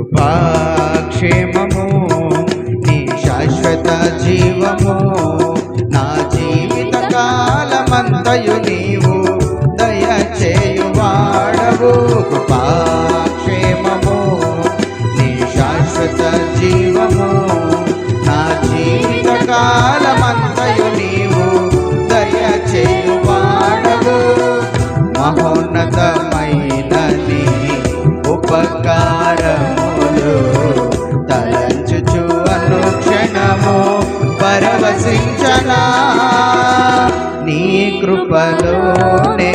కృపాక్షేమము నీ శాశ్వత జీవము నా జీవిత కాలమంతయు నీవు దయచేయువాడవు. కృపాక్షేమము నీ శాశ్వత జీవము నా జీవిత కాలమంతయు నీవు దయచేయువాడవు. మహోన్నతమైన నీ ఉపకారములు తలంచుచు అనుక్షణము పరవశించనా నీ కృపలోనే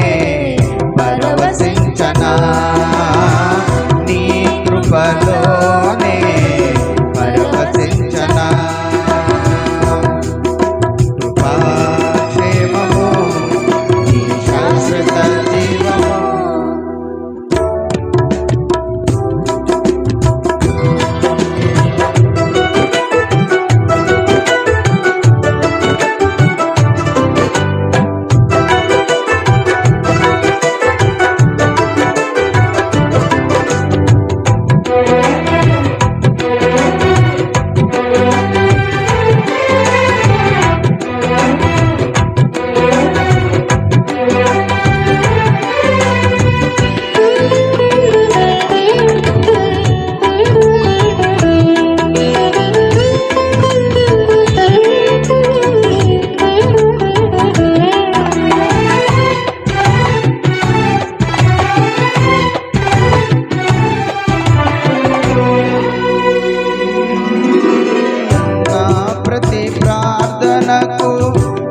పరవశించనా నీ కృపలోనే పరవశించనా. కృపాక్షేమము నీ శాశ్వత జీవము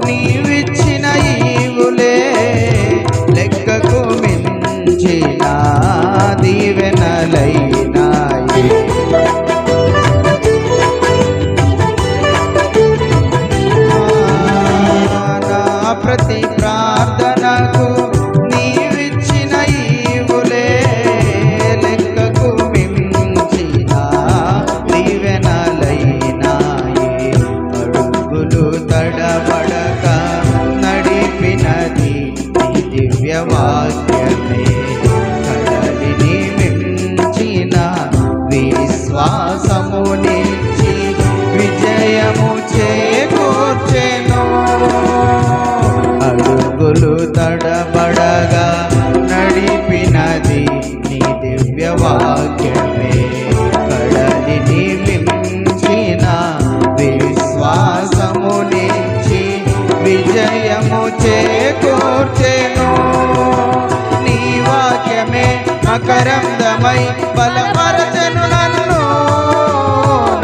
నీవిచ్చిన ఈవులే లెక్కకు మించిన దీవెనలైనాయి. నా ప్రతి ప్రార్థనకు నీవిచ్చిన ఈవులే లెక్కకు మించిన దీవెనలైనాయి. అడుగులు తడబడక నడిపినది నీ దివ్యవాక్యమే. కడలిని మించిన విశ్వాసమునిచ్చి విజయము చేకూర్చెను. అడుగులు తడబడగా నడిపినది నీ దివ్యవాక్యమే. కడలిని మించిన విశ్వాసమునిచ్చి విజయము చేకూర్చెను. నీ వాక్యమే మకరందమై బలపరచెను నన్ను.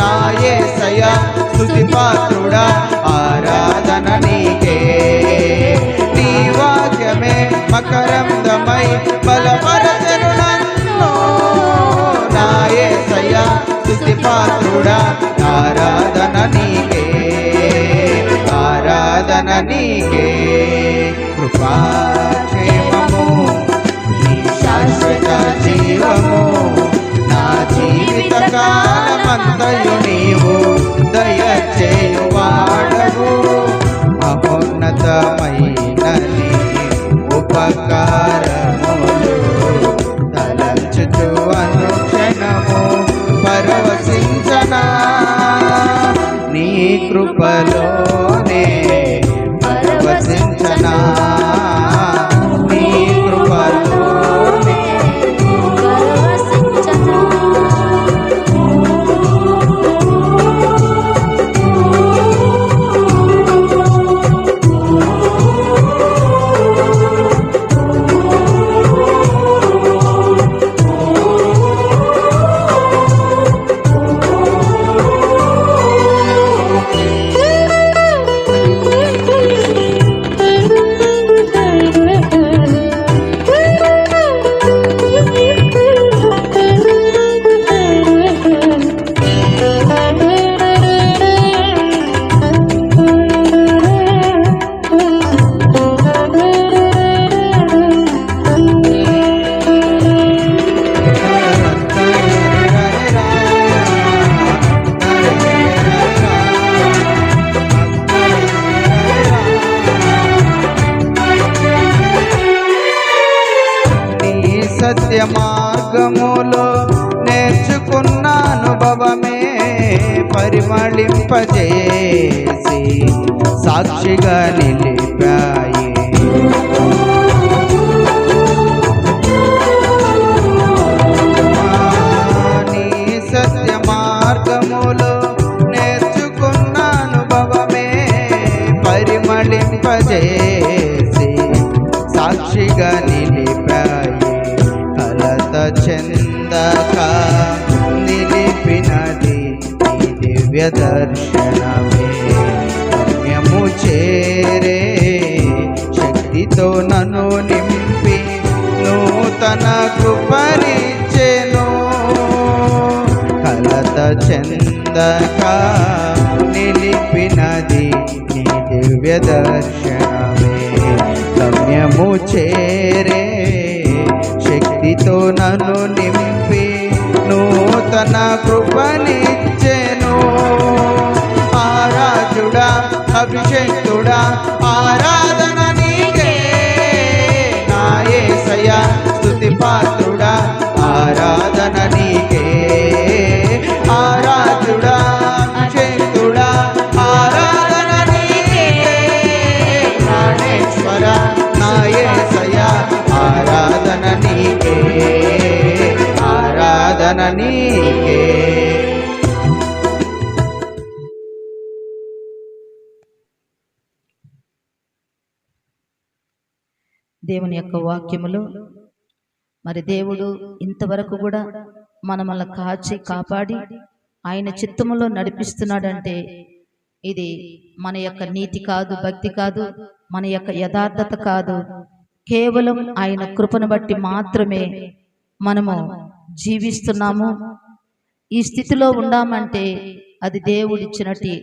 నా యేసయ్యా స్తుతి పాత్రుడా ఆరాధన నీకే. నీ వాక్యమే మకరందమై బలపరచెను నన్ను. నా యేసయ్యా స్తుతి పాత్రుడా ఆరాధన నీకే ఆరాధన నీకే. కృపాక్షేమము నీ శాశ్వత జీవము నా జీవిత కాలమంతయు నీవు దయచేయువాడవు. మహోన్నతమైన నీ ఉపకారములు తలంచుచు అనుక్షణము పరవశించనా నీ కృపలోనే పరవశించనా నీ కృపలోనే పరవశించనా. సత్య మార్గములో నేర్చుకున్న పరిమళింపజేసి సాక్షిగా నిలిపాయి. నీ సత్య మార్గములో నేర్చుకున్న అనుభవమే పరిమళింపజేసి సాక్షిగా నిలిపాయి. కలత చెందక నిలిపినది ఈ దివ్య దర్శనమే. గమ్యము చేరే శక్తితో నన్ను నింపి నూతన కృపనిచ్చెను. కలత చెందక నిలిపినది నీ దివ్య దర్శనమే. గమ్యము చేరే శక్తితో నన్ను నింపి నూతన కృపనిచ్చెను. ఆరాజుడా అభిషేకుడా ఆరాధన నీకే నా యేసయ్యా, స్తుతి పాత్రుడా ఆరాధన నీకే. ఆరాజుడా అభిషేకుడా ఆరాధన నీకే ప్రాణేశ్వర నా యేసయ్యా, ఆరాధన నీకే, ఆరాధన నీకే. దేవుని యొక్క వాక్యములో మరి దేవుడు ఇంతవరకు కూడా మనల్ని కాచి కాపాడి ఆయన చిత్తములో నడిపిస్తున్నాడంటే ఇది మన యొక్క నీతి కాదు, భక్తి కాదు, మన యొక్క యథార్థత కాదు, కేవలం ఆయన కృపను బట్టి మాత్రమే మనము జీవిస్తున్నాము. ఈ స్థితిలో ఉన్నామంటే అది దేవుడిచ్చినటి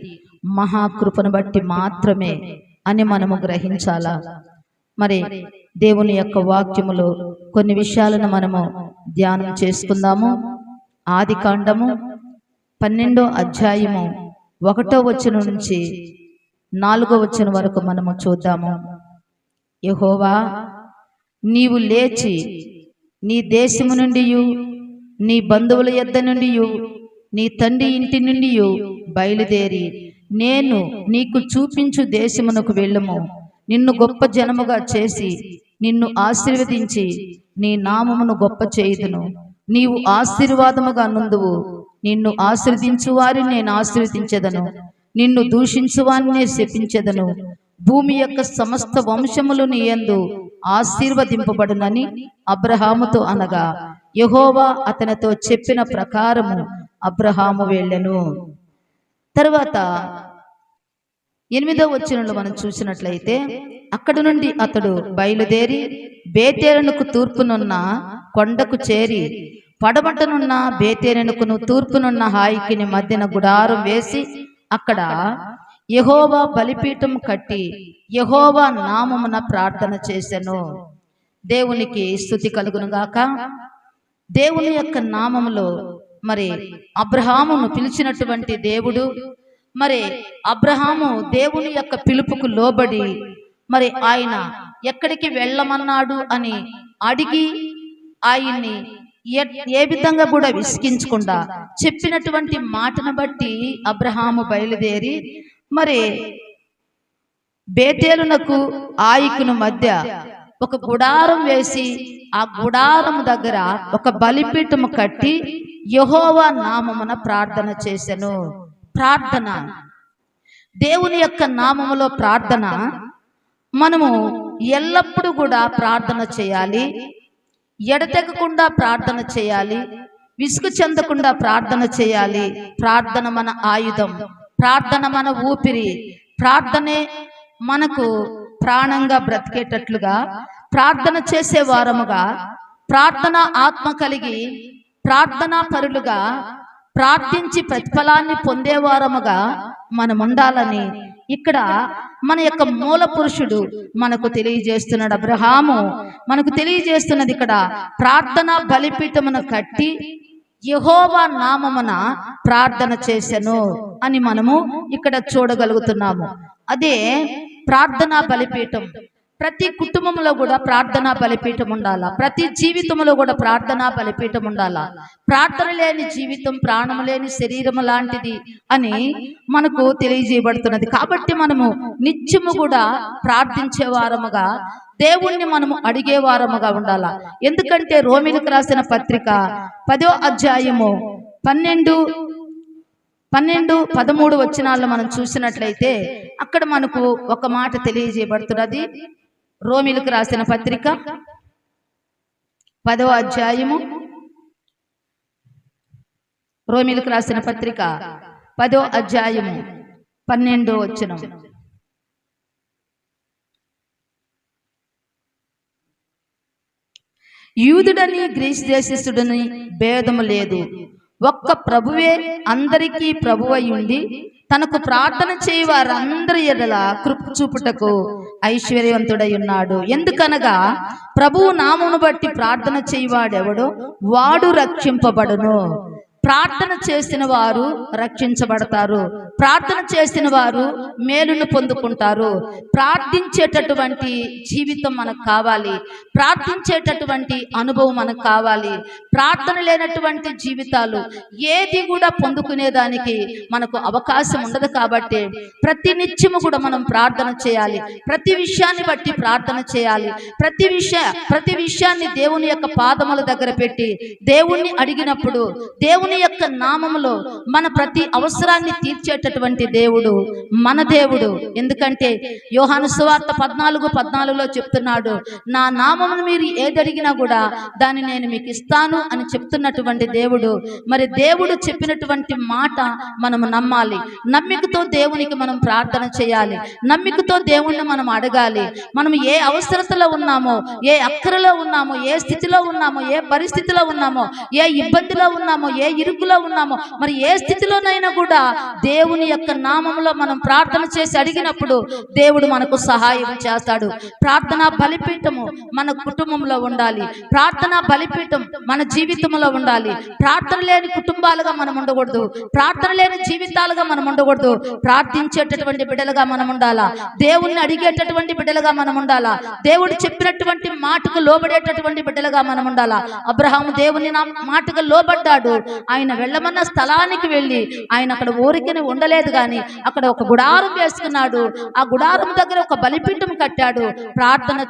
మహాకృపను బట్టి మాత్రమే అని మనము గ్రహించాలా. మరి దేవుని యొక్క వాక్యములో కొన్ని విషయాలను మనము ధ్యానం చేసుకుందాము. ఆదికాండము 12వ అధ్యాయము 1వ వచనం నుంచి 4వ వచనం వరకు మనము చూద్దాము. యెహోవా, నీవు లేచి నీ దేశము నుండి నీ బంధువుల యొద్ద నుండి నీ తండ్రి ఇంటి నుండి బయలుదేరి నేను నీకు చూపించు దేశమునకు వెళ్ళుము. నిన్ను గొప్ప జనముగా చేసి నిన్ను ఆశీర్వదించి నీ నామమును గొప్ప చేయుదును. నీవు ఆశీర్వాదముగా నుందువు. నిన్ను ఆశీర్వదించు వారిని నేను ఆశీర్వదించెదను, నిన్ను దూషించు వారిని శపించెదను. భూమి యొక్క సమస్త వంశములు నీ యందు ఆశీర్వదింపబడునని అబ్రహాముతో అనగా యెహోవా అతనితో చెప్పిన ప్రకారము అబ్రహాము వెళ్ళెను. తర్వాత 8వ వచనంలో మనం చూసినట్లయితే అక్కడి నుండి అతడు బయలుదేరి బేతేలునకు తూర్పునున్న కొండకు చేరి పడమటనున్న బేతేలునకును తూర్పునున్న హాయికిని మధ్యన గుడారం వేసి అక్కడ యెహోవా బలిపీఠం కట్టి యెహోవా నామమున ప్రార్థన చేసెను. దేవునికి స్తుతి కలుగును గాక. దేవుని యొక్క నామములో మరి అబ్రహామును పిలిచినటువంటి దేవుడు, మరి అబ్రహాము దేవుని యొక్క పిలుపుకు లోబడి మరి ఆయన ఎక్కడికి వెళ్ళమన్నాడు అని అడిగి ఆయన్ని ఏ విధంగా కూడా విసిగించకుండా చెప్పినటువంటి మాటను బట్టి అబ్రహాము బయలుదేరి మరి బేతేలునకు ఆయికును మధ్య ఒక గుడారం వేసి ఆ గుడారం దగ్గర ఒక బలిపీఠము కట్టి యెహోవా నామమున ప్రార్థన చేసెను. ప్రార్థన, దేవుని యొక్క నామములో ప్రార్థన. మనము ఎల్లప్పుడూ కూడా ప్రార్థన చేయాలి, ఎడతెగకుండా ప్రార్థన చేయాలి, విసుగు చెందకుండా ప్రార్థన చేయాలి. ప్రార్థన మన ఆయుధం, ప్రార్థన మన ఊపిరి, ప్రార్థనే మనకు ప్రాణంగా బ్రతికేటట్లుగా ప్రార్థన చేసే వారముగా, ప్రార్థన ఆత్మ కలిగి ప్రార్థనా పరులుగా ప్రార్థించి ప్రతిఫలాన్ని పొందేవారముగా మనం ఉండాలని ఇక్కడ మన యొక్క మూల పురుషుడు మనకు తెలియజేస్తున్నాడు. అబ్రహాము మనకు తెలియజేస్తున్నది ఇక్కడ ప్రార్థన బలిపీఠమును కట్టి యెహోవా నామమున ప్రార్థన చేసెను అని మనము ఇక్కడ చూడగలుగుతున్నాము. అదే ప్రార్థనా బలిపీఠం. ప్రతి కుటుంబంలో కూడా ప్రార్థనా బలిపీఠం ఉండాలా. ప్రతి జీవితంలో కూడా ప్రార్థనా బలిపీఠం ఉండాలా. ప్రార్థన లేని జీవితం ప్రాణము లేని శరీరము లాంటిది అని మనకు తెలియజేయబడుతున్నది. కాబట్టి మనము నిత్యము కూడా ప్రార్థించే వారముగా, దేవుణ్ణి మనము అడిగే వారముగా ఉండాలా. ఎందుకంటే రోమీయులకు రాసిన పత్రిక 10వ అధ్యాయము 12-13 వచనాల్లో మనం చూసినట్లయితే అక్కడ మనకు ఒక మాట తెలియజేయబడుతున్నది. రోమీయులకు రాసిన పత్రిక 10వ అధ్యాయము, రోమీయులకు రాసిన పత్రిక 10వ అధ్యాయము 12వ వచనం. యూదుడని గ్రీస్ దేశస్థుడని భేదము లేదు, ఒక్క ప్రభువే అందరికీ ప్రభువై ఉండి తనకు ప్రార్థన చేయి వారందరి ఎడల కృప చూపుటకు ఐశ్వర్యవంతుడై ఉన్నాడు. ఎందుకనగా ప్రభువు నామమును బట్టి ప్రార్థన చేయువాడెవడో వాడు రక్షింపబడును. ప్రార్థన చేసిన వారు రక్షించబడతారు. ప్రార్థన చేసిన వారు మేలును పొందుకుంటారు. ప్రార్థించేటటువంటి జీవితం మనకు కావాలి. ప్రార్థించేటటువంటి అనుభవం మనకు కావాలి. ప్రార్థన లేనటువంటి జీవితాలు ఏది కూడా పొందుకునేదానికి మనకు అవకాశం ఉండదు. కాబట్టి ప్రతి నిత్యము కూడా మనం ప్రార్థన చేయాలి. ప్రతి విషయాన్ని బట్టి ప్రార్థన చేయాలి. ప్రతి విషయాన్ని దేవుని యొక్క పాదముల దగ్గర పెట్టి దేవుణ్ణి అడిగినప్పుడు దేవుని యొక్క నామములో మన ప్రతి అవసరాన్ని తీర్చేటటువంటి దేవుడు మన దేవుడు. ఎందుకంటే యోహాను సువార్త 14:14లో చెప్తున్నాడు, నా నామమును మీరు ఏదడిగినా కూడా దాన్ని నేను మీకు ఇస్తాను అని చెప్తున్నటువంటి దేవుడు. మరి దేవుడు చెప్పినటువంటి మాట మనము నమ్మాలి. నమ్మికతో దేవునికి మనం ప్రార్థన చేయాలి. నమ్మికతో దేవుణ్ణి మనం అడగాలి. మనం ఏ అవసరతలో ఉన్నామో, ఏ అక్కరలో ఉన్నామో, ఏ స్థితిలో ఉన్నామో, ఏ పరిస్థితిలో ఉన్నామో, ఏ ఇబ్బందిలో ఉన్నామో, ఏ ఇరుకులో ఉన్నామో, మరి ఏ స్థితిలోనైనా కూడా దేవుని యొక్క నామములో మనం ప్రార్థన చేసి అడిగినప్పుడు దేవుడు మనకు సహాయం చేస్తాడు. ప్రార్థనా బలిపీఠము మన కుటుంబంలో ఉండాలి. ప్రార్థనా బలిపీఠం మన జీవితంలో ఉండాలి. ప్రార్థన లేని కుటుంబాలుగా మనం ఉండకూడదు. ప్రార్థన లేని జీవితాలుగా మనం ఉండకూడదు. ప్రార్థించేటటువంటి బిడ్డలుగా మనం ఉండాలా. దేవుణ్ణి అడిగేటటువంటి బిడ్డలుగా మనం ఉండాలా. దేవుడు చెప్పినటువంటి మాటకు లోబడేటటువంటి బిడ్డలుగా మనం ఉండాలా. అబ్రహాము దేవుని మాటకు లోబడ్డాడు. ఆయన వెళ్ళమన్న స్థలానికి వెళ్ళి ఆయన అక్కడ ఊరికని ఉండలేదు, కానీ అక్కడ ఒక గుడారం వేసుకున్నాడు. ఆ గుడారం దగ్గర ఒక బలిపీఠం కట్టాడు. ప్రార్థన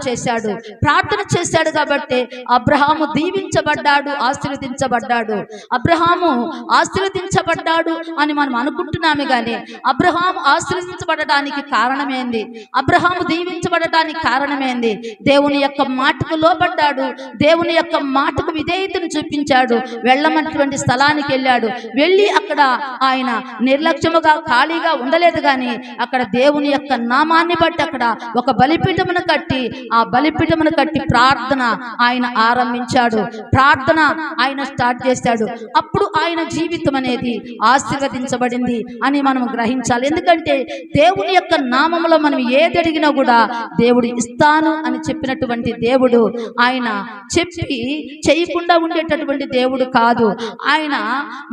చేశాడు కాబట్టి అబ్రహాము దీవించబడ్డాడు, ఆశీర్వదించబడ్డాడు. అబ్రహాము ఆశీర్వదించబడ్డాడు అని మనం అనుకుంటున్నామే, కానీ అబ్రహాము ఆశీర్వదించబడడానికి కారణమేంది? అబ్రహాము దీవించబడడానికి కారణమేంది? దేవుని యొక్క మాటకు లోబడ్డాడు. దేవుని యొక్క మాటకు విధేయతను చూపించాడు. వెళ్ళమన్నటువంటి స్థలానికి వెళ్ళాడు. వెళ్ళి అక్కడ ఆయన నిర్లక్ష్యముగా ఖాళీగా ఉండలేదు, కానీ అక్కడ దేవుని యొక్క నామాన్ని బట్టి అక్కడ ఒక బలిపీఠమును కట్టి, ఆ బలిపీఠమును కట్టి ప్రార్థన ఆయన ఆరంభించాడు. ప్రార్థన ఆయన స్టార్ట్ చేశాడు. అప్పుడు ఆయన జీవితం అనేది ఆశీర్వదించబడింది అని మనం గ్రహించాలి. ఎందుకంటే దేవుని యొక్క నామములో మనం ఏది అడిగినా కూడా దేవుడు ఇస్తాను అని చెప్పినటువంటి దేవుడు. ఆయన చెప్పి చేయకుండా ఉండేటటువంటి దేవుడు కాదు. ఆయన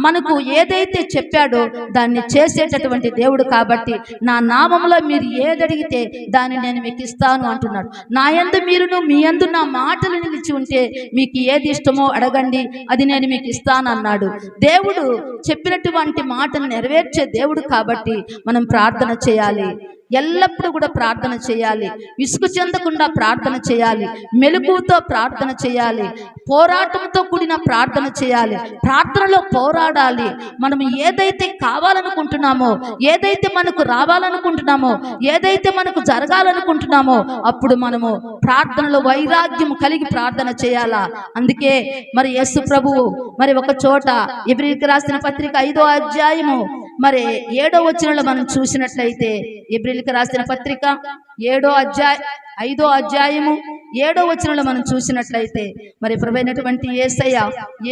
మనకు ఏదైతే చెప్పాడో దాన్ని చేసేటటువంటి దేవుడు. కాబట్టి నా నామములో మీరు ఏది అడిగితే దాన్ని నేను మీకు ఇస్తాను అంటున్నాడు. నా యందు మీరును మీ యందు నా మాటలు నిలిచి ఉంటే మీకు ఏది ఇష్టమో అడగండి, అది నేను మీకు ఇస్తాను అన్నాడు. దేవుడు చెప్పినటువంటి మాటను నెరవేర్చే దేవుడు. కాబట్టి మనం ప్రార్థన చేయాలి. ఎల్లప్పుడూ కూడా ప్రార్థన చేయాలి. విసుగు చెందకుండా ప్రార్థన చేయాలి. మెలకువతో ప్రార్థన చేయాలి. పోరాటంతో కూడిన ప్రార్థన చేయాలి. ప్రార్థనలో పోరాడాలి. మనం ఏదైతే కావాలనుకుంటున్నామో, ఏదైతే మనకు రావాలనుకుంటున్నామో, ఏదైతే మనకు జరగాలనుకుంటున్నామో అప్పుడు మనము ప్రార్థనలో వైరాగ్యం కలిగి ప్రార్థన చేయాలా. అందుకే మరి యేసు ప్రభువు మరి ఒక చోట ఎబ్రీయులకు రాసిన పత్రిక 5వ అధ్యాయము మరి 7వ వచనంలో మనం చూసినట్లయితే, ఎబ్రీయులకు రాసిన పత్రిక 5వ అధ్యాయము 7వ వచనంలో మనం చూసినట్లయితే మరి ప్రభువైనటువంటి యేసయ్య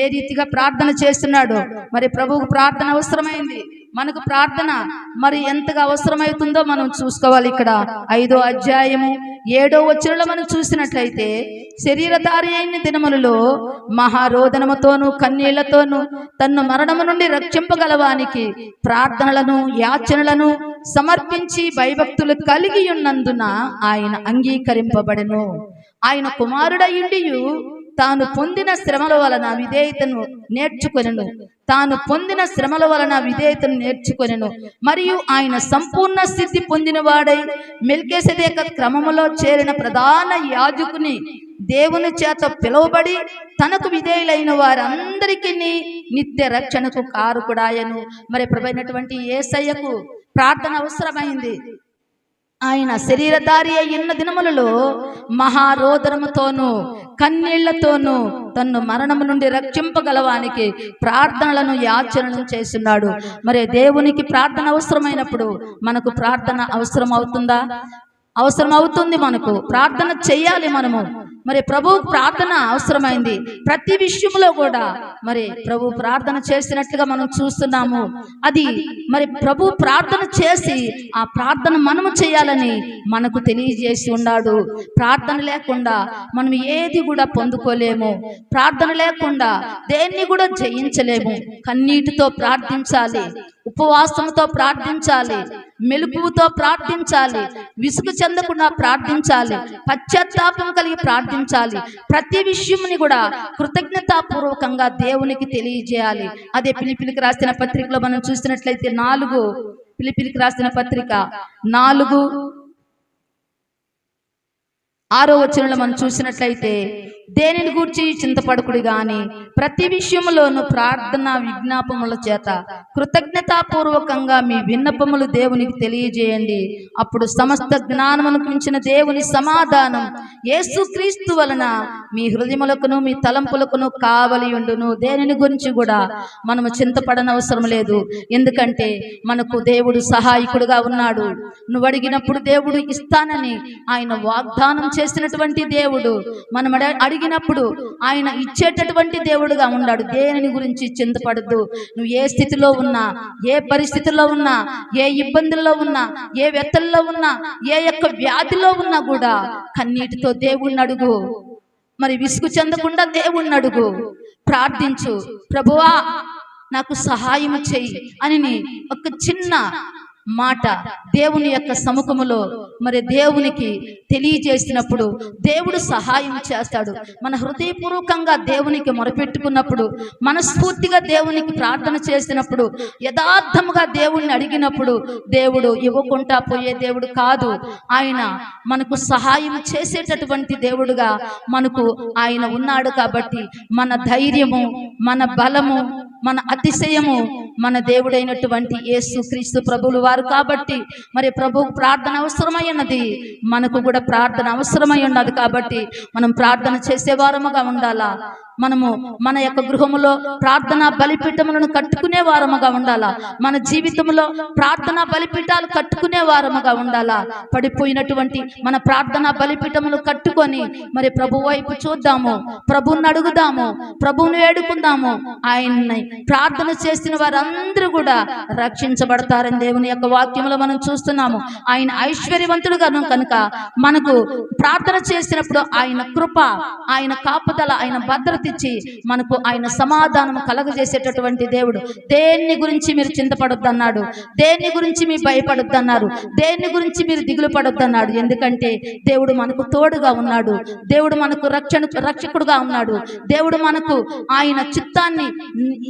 ఏ రీతిగా ప్రార్థన చేస్తున్నాడో, మరి ప్రభువుకు ప్రార్థన అవసరమైంది. మనకు ప్రార్థన మరి ఎంతగా అవసరమవుతుందో మనం చూసుకోవాలి. ఇక్కడ 5వ అధ్యాయము 7వ వచనంలో మనం చూసినట్లయితే, శరీరధారి అయిన దినములలో మహారోదనముతోను కన్నీళ్లతోను తన్ను మరణము నుండి రక్షింపగలవానికి ప్రార్థనలను యాచనలను సమర్పించి భయభక్తులు కలిగి ఉన్నందున ఆయన అంగీకరింపబడెను. ఆయన కుమారుడయుండియు తాను పొందిన శ్రమల వలన విధేయతను నేర్చుకొనెను. మరియు ఆయన సంపూర్ణ స్థితి పొందిన వాడై మెల్కీసెదెకు క్రమములో చేరిన ప్రధాన యాజకుని దేవుని చేత పిలువబడి తనకు విధేయులైన వారందరికీ నిత్య రక్షణకు కారకుడాయను. మరి ప్రభువైనటువంటి యేసయ్యకు ప్రార్థన అవసరమైంది. ఆయన శరీరధారి అయిన దినములలో మహారోదనముతోనూ కన్నీళ్లతోనూ తన్ను మరణము నుండి రక్షింపగలవానికి ప్రార్థనలను యాచనలను చేస్తున్నాడు. మరి దేవునికి ప్రార్థన అవసరమైనప్పుడు మనకు ప్రార్థన అవసరం అవుతుందా? అవసరం అవుతుంది. మనకు ప్రార్థన చేయాలి మనము. మరి ప్రభువు ప్రార్థన అవసరమైంది. ప్రతి విషయంలో కూడా మరి ప్రభు ప్రార్థన చేసినట్లుగా మనం చూస్తున్నాము. అది మరి ప్రభు ప్రార్థన చేసి ఆ ప్రార్థన మనము చేయాలని మనకు తెలియజేసి ఉన్నాడు. ప్రార్థన లేకుండా మనం ఏది కూడా పొందుకోలేము. ప్రార్థన లేకుండా దేన్ని కూడా జయించలేము. కన్నీటితో ప్రార్థించాలి, ఉపవాసంతో ప్రార్థించాలి, మెలకువతో ప్రార్థించాలి, విసుగు చెందకుండా ప్రార్థించాలి, పశ్చాత్తాపం కలిగి ప్రార్థించాలి. ప్రతి విషయంని కూడా కృతజ్ఞతాపూర్వకంగా దేవునికి తెలియజేయాలి. అదే ఫిలిప్పీయులకు రాసిన పత్రికలో మనం చూసినట్లయితే 4 ఫిలిప్పీయులకు రాసిన పత్రిక 4:6 వచనంలో మనం చూసినట్లయితే, దేనిని గూర్చి చింతపడకుడి గాని ప్రతి విషయములోను ప్రార్థన విజ్ఞాపముల చేత కృతజ్ఞతాపూర్వకంగా మీ విన్నపములు దేవునికి తెలియజేయండి. అప్పుడు సమస్త జ్ఞానమును మించిన దేవుని సమాధానం యేసుక్రీస్తు వలన మీ హృదయములకును మీ తలంపులకును కావలి ఉండును. దేనిని గురించి కూడా మనము చింతపడనవసరం లేదు. ఎందుకంటే మనకు దేవుడు సహాయకుడుగా ఉన్నాడు. నువ్వు అడిగినప్పుడు దేవుడు ఇస్తానని ఆయన వాగ్దానం చేసినటువంటి దేవుడు. మనం అడిగినప్పుడు ఆయన ఇచ్చేటటువంటి దేవుడుగా ఉన్నాడు. దేనిని గురించి చింతపడద్దు. నువ్వు ఏ స్థితిలో ఉన్నా, ఏ పరిస్థితుల్లో ఉన్నా, ఏ ఇబ్బందుల్లో ఉన్నా, ఏ వ్యతల్లో ఉన్నా, ఏ యొక్క వ్యాధిలో ఉన్నా కూడా కన్నీటితో దేవుణ్ణి అడుగు. మరి విసుగు చెందకుండా దేవుణ్ణి అడుగు, ప్రార్థించు. ప్రభువా నాకు సహాయం చెయ్యి అని ఒక చిన్న మాట దేవుని యొక్క సముఖములో మరి దేవునికి తెలియజేసినప్పుడు దేవుడు సహాయం చేస్తాడు. మన హృదయపూర్వకంగా దేవునికి మొరపెట్టుకున్నప్పుడు, మనస్ఫూర్తిగా దేవునికి ప్రార్థన చేసినప్పుడు, యథార్థముగా దేవుణ్ణి అడిగినప్పుడు దేవుడు ఇవ్వకుండా పోయే దేవుడు కాదు. ఆయన మనకు సహాయం చేసేటటువంటి దేవుడుగా మనకు ఆయన ఉన్నాడు. కాబట్టి మన ధైర్యము, మన బలము, మన అతిశయము మన దేవుడైనటువంటి యేసుక్రీస్తు ప్రభువులు వారు. కాబట్టి మరి ప్రభువు ప్రార్థన అవసరమై ఉన్నది, మనకు కూడా ప్రార్థన అవసరమై ఉన్నది. కాబట్టి మనం ప్రార్థన చేసే వారముగా ఉండాలా. మనము మన యొక్క గృహములో ప్రార్థనా బలిపీఠములను కట్టుకునే వారముగా ఉండాలా. మన జీవితంలో ప్రార్థనా బలిపీఠాలు కట్టుకునే వారముగా ఉండాలా. పడిపోయినటువంటి మన ప్రార్థనా బలిపీఠములు కట్టుకొని మరి ప్రభు వైపు చూద్దాము, ప్రభువుని అడుగుదాము, ప్రభువుని వేడుకుందాము. ఆయన్ని ప్రార్థన చేసిన వారందరూ కూడా రక్షించబడతారని దేవుని యొక్క వాక్యంలో మనం చూస్తున్నాము. ఆయన ఐశ్వర్యవంతుడుగా కనుక మనకు ప్రార్థన చేసినప్పుడు ఆయన కృప, ఆయన కాపుదల, ఆయన భద్రత ఇచ్చి మనకు ఆయన సమాధానం కలగజేసేటటువంటి దేవుడు. దేన్ని గురించి మీరు చింతపడొద్దన్నాడు, దేన్ని గురించి మీరు భయపడొద్దన్నారు, దేన్ని గురించి మీరు దిగులు పడొద్దన్నాడు. ఎందుకంటే దేవుడు మనకు తోడుగా ఉన్నాడు, దేవుడు మనకు రక్షకుడుగా ఉన్నాడు, దేవుడు మనకు ఆయన చిత్తాన్ని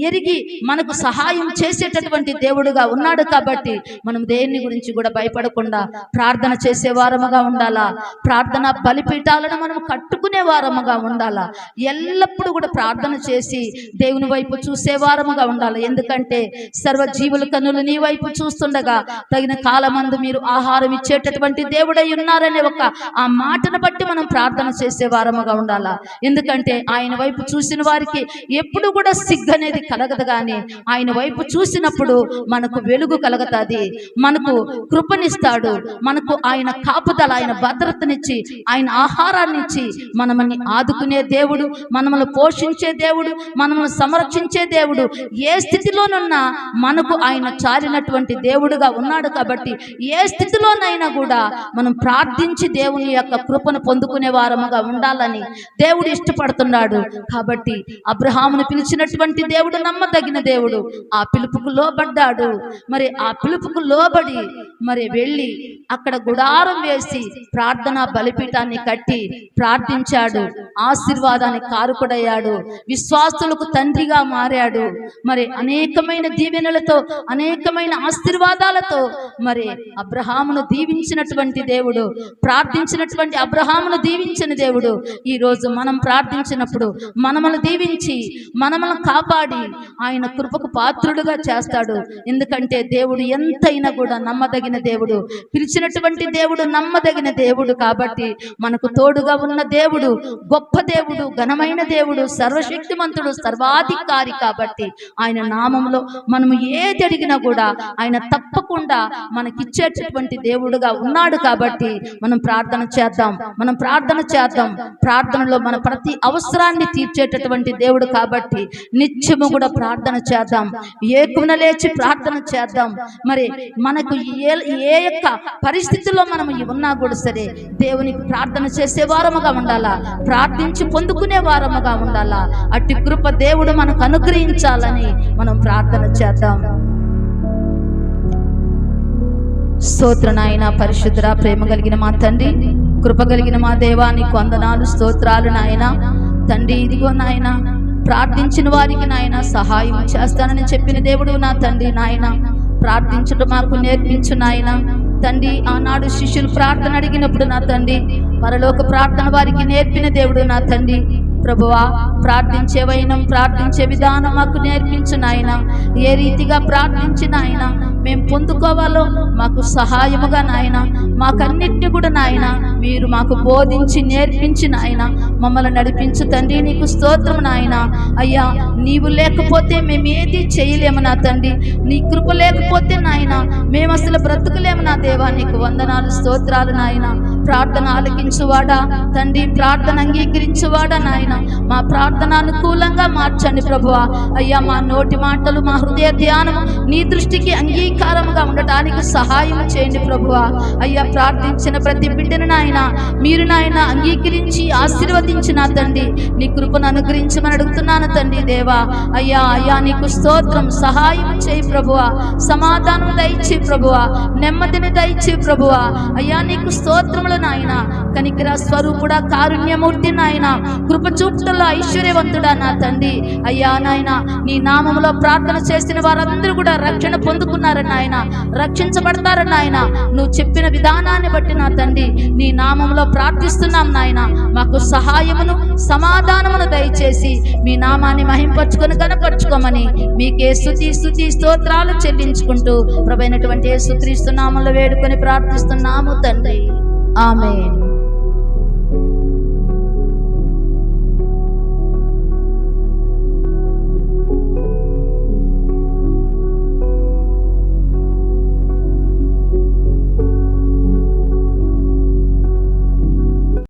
ఎరిగి మనకు సహాయం చేసేటటువంటి దేవుడుగా ఉన్నాడు. కాబట్టి మనం దేన్ని గురించి కూడా భయపడకుండా ప్రార్థన చేసే వారముగా ఉండాలా. ప్రార్థన బలిపీఠాలను మనం కట్టుకునే వారముగా ఉండాలా. ఎల్లప్పుడూ కూడా ప్రార్థన చేసి దేవుని వైపు చూసే వారముగా ఉండాలి. ఎందుకంటే సర్వజీవుల కన్నులు నీ వైపు చూస్తుండగా తగిన కాలమందు మీరు ఆహారం ఇచ్చేటటువంటి దేవుడై ఉన్నారనే ఒక ఆ మాటను బట్టి మనం ప్రార్థన చేసే వారముగా ఉండాలా. ఎందుకంటే ఆయన వైపు చూసిన వారికి ఎప్పుడు కూడా సిగ్గు అనేది కలగదు. కానీ ఆయన వైపు చూసినప్పుడు మనకు వెలుగు కలగతాది, మనకు కృపనిస్తాడు, మనకు ఆయన కాపుదల, ఆయన భద్రతనిచ్చి, ఆయన ఆహారాన్ని ఇచ్చి మనల్ని ఆదుకునే దేవుడు, మనల్ని పోషించే దేవుడు, మనల్ని సంరక్షించే దేవుడు. ఏ స్థితిలోనున్నా మనకు ఆయన చాలినటువంటి దేవుడుగా ఉన్నాడు. కాబట్టి ఏ స్థితిలోనైనా కూడా మనం ప్రార్థించి దేవుని యొక్క కృపను పొందుకునే వారముగా ఉండాలని దేవుడు ఇష్టపడుతున్నాడు. కాబట్టి అబ్రహామును పిలిచినటువంటి దేవుడు నమ్మదగిన దేవుడు. ఆ పిలుపుకు లోబడ్డాడు. మరి ఆ పిలుపుకు లోబడి మరి వెళ్ళి అక్కడ గుడారం వేసి ప్రార్థనా బలిపీఠాన్ని కట్టి ప్రార్థించాడు. ఆశీర్వాదానికి కారుకుడయ్యాడు. విశ్వాసులకు తండ్రిగా మారాడు. మరి అనేకమైన దీవెనలతో, అనేకమైన ఆశీర్వాదాలతో మరి అబ్రహామును దీవించినటువంటి దేవుడు, ప్రార్థించినటువంటి అబ్రహామును దీవించిన దేవుడు ఈ రోజు మనం ప్రార్థించినప్పుడు మనమను దీవించి మనమను కాపాడి ఆయన కృపకు పాత్రుడుగా చేస్తాడు. ఎందుకంటే దేవుడు ఎంతైనా కూడా నమ్మదగిన దేవుడు, పిలిచినటువంటి దేవుడు నమ్మదగిన దేవుడు. కాబట్టి మనకు తోడుగా ఉన్న దేవుడు గొప్ప దేవుడు, ఘనమైన దేవుడు, సర్వశక్తిమంతుడు, సర్వాధికారి. కాబట్టి ఆయన నామంలో మనము ఏది అడిగినా కూడా ఆయన తప్పకుండా మనకిచ్చేటటువంటి దేవుడుగా ఉన్నాడు. కాబట్టి మనం ప్రార్థన చేద్దాం, మనం ప్రార్థన చేద్దాం. ప్రార్థనలో మన ప్రతి అవసరాన్ని తీర్చేటటువంటి దేవుడు కాబట్టి నిత్యము కూడా ప్రార్థన చేద్దాం. ఏకున లేచి ప్రార్థన చేద్దాం. మరి మనకు ఏ యొక్క పరిస్థితుల్లో మనం ఉన్నా కూడా సరే దేవునికి ప్రార్థన చేసే వారముగా ఉండాలా, ప్రార్థించి పొందుకునే వారముగా ఉండాలా. అట్టి కృప దేవుడు మనకు అనుగ్రహించాలని మనం ప్రార్థన చేద్దాం. స్తోత్ర నాయన, పరిశుద్ధ ప్రేమ కలిగిన మా తండ్రి, కృప కలిగిన మా దేవా, నీకు వందనాలు, స్తోత్రాలు నాయన. తండ్రి ఇదిగో నాయన, ప్రార్థించిన వారికి నాయన సహాయం చేస్తానని చెప్పిన దేవుడు నా తండ్రి నాయన, ప్రార్థించడం మాకు నేర్పించు నాయన. తండ్రి ఆనాడు శిష్యులు ప్రార్థన అడిగినప్పుడు నా తండ్రి పరలోక ప్రార్థన వారికి నేర్పిన దేవుడు నా తండ్రి. ప్రభువా, ప్రార్థించే వైనం, ప్రార్థించే విధానం మాకు నేర్పించు నాయన. ఏ రీతిగా ప్రార్థించిన ఆయన మేము పొందుకోవాలో మాకు సహాయముగా నాయన, మాకన్నిటిని కూడా నాయన మీరు మాకు బోధించి నేర్పించిన ఆయన మమ్మల్ని నడిపించు తండ్రి. నీకు స్తోత్రం నాయన. అయ్యా, నీవు లేకపోతే మేము ఏది చేయలేము నా తండ్రి. నీ కృప లేకపోతే నాయన మేము అసలు బ్రతుకులేము నా దేవా. నీకు వందనాలు, స్తోత్రాలు నాయన. ప్రార్థన ఆలకించువాడా తండ్రి, ప్రార్థన అంగీకరించువాడా నాయన, మా ప్రార్థన అనుకూలంగా మార్చండి ప్రభువా. అయ్యా, మా నోటి మాటలు, మా హృదయ ధ్యానము నీ దృష్టికి అంగీకారముగా ఉండటానికి సహాయం చేయండి ప్రభువా. అయ్యా, ప్రార్థించిన ప్రతి బిడ్డను నాయన మీరు నాయన అంగీకరించి ఆశీర్వదించిన తండ్రి, నీ కృపను అనుగ్రహించమని అడుగుతున్నాను తండ్రి దేవా. అయ్యా అయ్యా నీకు స్తోత్రం. సహాయం చేయి ప్రభువా, సమాధానం దయచే ప్రభువా, నెమ్మదిని దయచే ప్రభువా. అయ్యా నీకు స్తోత్రములు నాయన. కనికర స్వరూపుడా, కారుణ్యమూర్తి నాయన, కృప చూపుటలో ఐశ్వర్యవంతుడా నా తండ్రి. అయ్యా నాయన, నీ నామములో ప్రార్థన చేసిన వారందరూ కూడా రక్షణ పొందుకున్నారని నాయన, రక్షించబడతారని నాయన. నువ్వు చెప్పిన విధానాన్ని బట్టి నా తండ్రి నీ నామములో ప్రార్థిస్తున్నాం నాయన. మాకు సహాయమును, సమాధానమును దయచేసి మీ నామాన్ని మహింపరచుకొని కనపరచుకోమని మీకే స్తుతి స్తోత్రాలు చెల్లించుకుంటూ ప్రభువైనటువంటి యేసుక్రీస్తు నామములో వేడుకొని ప్రార్థిస్తున్నాము తండ్రి. ఆమేన్.